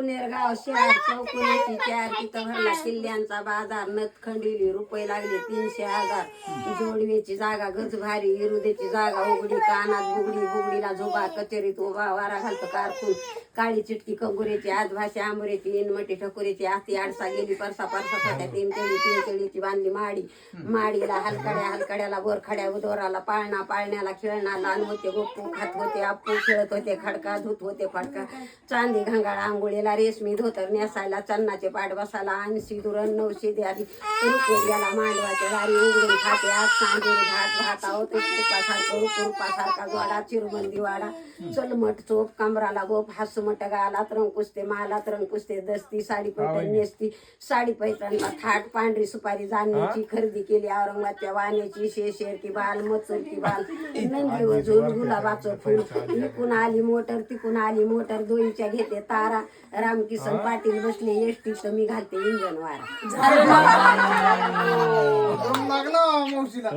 कवनेर गाव शहर चौकुलीची चार तिथं भरला किल्ल्यांचा बाजार नथ खंडिली रुपये लागले 300,000 जोडवेची जागा गज भारी इरुदेची जागा उघडी कानात बुगडी बुगडीला झोबा कचेरीत उभा वारा घालतो कारकून काळी चिटकी कंगुरेची आज भाषा आंबुरेची इनमटी ठकुरीची आती आडसा गेली परसा परसा फाट्या तीन केळीची बांधली माडीला हलकड्याला बोरखड्या उदोराला पाळणा पाळण्याला खेळणा लहान होते गोप्पू खात होते आप्पू खेळत होते खडका धुत होते फडका चांदी घांगाळ आंघोळीला रेशमी धोतर नेसायला चन्नाचे पाठ बसायला 80 दुरण 900 द्यारी रुपयाला मांडवाचे दारी उघडून खाते आज सांगेरी भात भात आहोत रुपासारखा जोडा चिरबंदी वाडा चलमट चोप कमराला गोप हसमट गालात रंग पुसते मालात रंग पुसते दस्ती साडी पैठण नेसती साडी पैठणला थाट पांढरी सुपारी जाणण्याची खरेदी केली औरंगाबादच्या वाण्याची शेरकी बाल मचुरकी बाल नंदी व झुल गुलाबाचं फुल इकून आली मोटर तिकून आली मोटर दोईच्या घेते तारा रामकिसन पाटील बसले एसटी तर मी घालते इंजन वारा लागला मावशीला